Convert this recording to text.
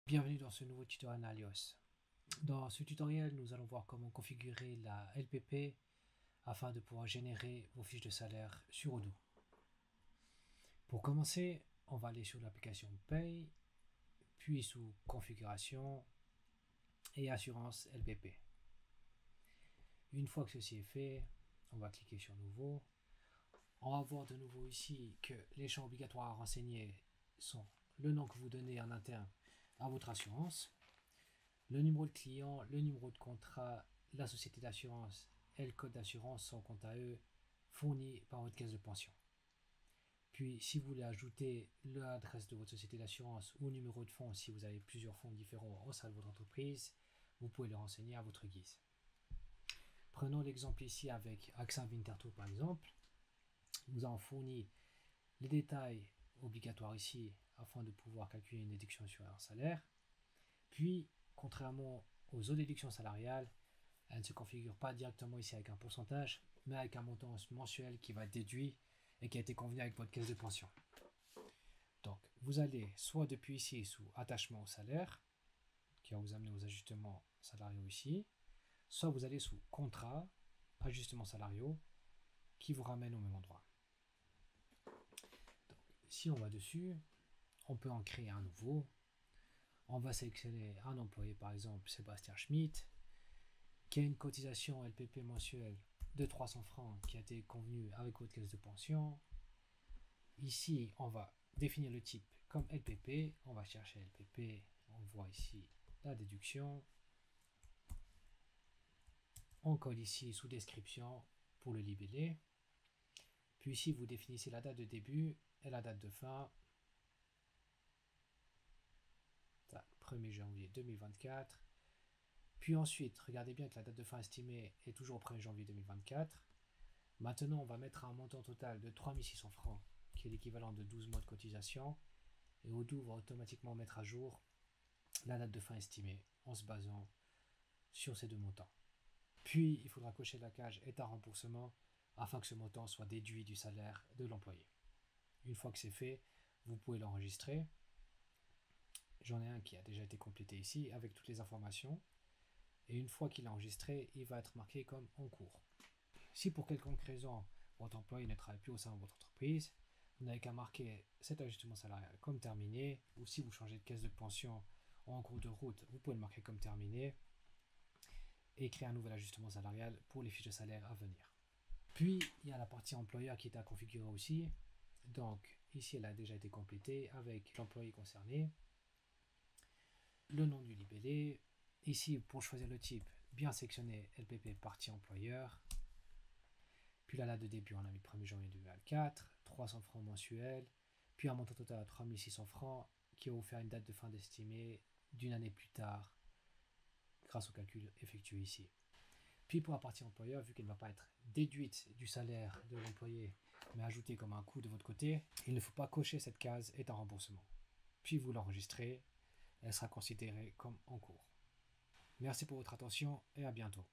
Bienvenue dans ce nouveau tutoriel Alios. Dans ce tutoriel, nous allons voir comment configurer la LPP afin de pouvoir générer vos fiches de salaire sur Odoo. Pour commencer, on va aller sur l'application Paye, puis sous Configuration et Assurance LPP. Une fois que ceci est fait, on va cliquer sur Nouveau. On va voir de nouveau ici que les champs obligatoires à renseigner sont le nom que vous donnez en interne à votre assurance, le numéro de client, le numéro de contrat, la société d'assurance et le code d'assurance sont quant à eux fournis par votre caisse de pension. Puis si vous voulez ajouter l'adresse de votre société d'assurance ou numéro de fonds si vous avez plusieurs fonds différents au sein de votre entreprise, vous pouvez le renseigner à votre guise. Prenons l'exemple ici avec AXA Winterthur par exemple. Nous avons fourni les détails obligatoires ici afin de pouvoir calculer une déduction sur un salaire. Puis, contrairement aux autres déductions salariales, elle ne se configure pas directement ici avec un pourcentage, mais avec un montant mensuel qui va être déduit et qui a été convenu avec votre caisse de pension. Donc, vous allez soit depuis ici sous attachement au salaire, qui va vous amener aux ajustements salariaux ici, soit vous allez sous contrat, ajustements salariaux, qui vous ramène au même endroit. Donc, si on va dessus, on peut en créer un nouveau. On va sélectionner un employé, par exemple Sébastien Schmitt, qui a une cotisation LPP mensuelle de 300 francs qui a été convenue avec votre caisse de pension. Ici, on va définir le type comme LPP. On va chercher LPP. On voit ici la déduction. On colle ici sous description pour le libellé. Puis ici, vous définissez la date de début et la date de fin. 1er janvier 2024. Puis ensuite, regardez bien que la date de fin estimée est toujours au 1er janvier 2024. Maintenant, on va mettre un montant total de 3600 francs, qui est l'équivalent de 12 mois de cotisation. Et Odoo va automatiquement mettre à jour la date de fin estimée en se basant sur ces deux montants. Puis, il faudra cocher la case état remboursement afin que ce montant soit déduit du salaire de l'employé. Une fois que c'est fait, vous pouvez l'enregistrer. J'en ai un qui a déjà été complété ici avec toutes les informations. Et une fois qu'il est enregistré, il va être marqué comme en cours. Si pour quelconque raison, votre employé ne travaille plus au sein de votre entreprise, vous n'avez qu'à marquer cet ajustement salarial comme terminé, ou si vous changez de caisse de pension en cours de route, vous pouvez le marquer comme terminé et créer un nouvel ajustement salarial pour les fiches de salaire à venir. Puis, il y a la partie employeur qui est à configurer aussi. Donc, ici, elle a déjà été complétée avec l'employé concerné, le nom du libellé. Ici, pour choisir le type, bien sélectionner LPP partie employeur. Puis la date de début, on a mis 1er janvier 2024, 300 francs mensuels, puis un montant total à 3600 francs qui va vous faire une date de fin estimée d'une année plus tard grâce au calcul effectué ici. Puis pour la partie employeur, vu qu'elle ne va pas être déduite du salaire de l'employé, mais ajoutée comme un coût de votre côté, il ne faut pas cocher cette case état remboursement. Puis vous l'enregistrez, elle sera considérée comme en cours. Merci pour votre attention et à bientôt.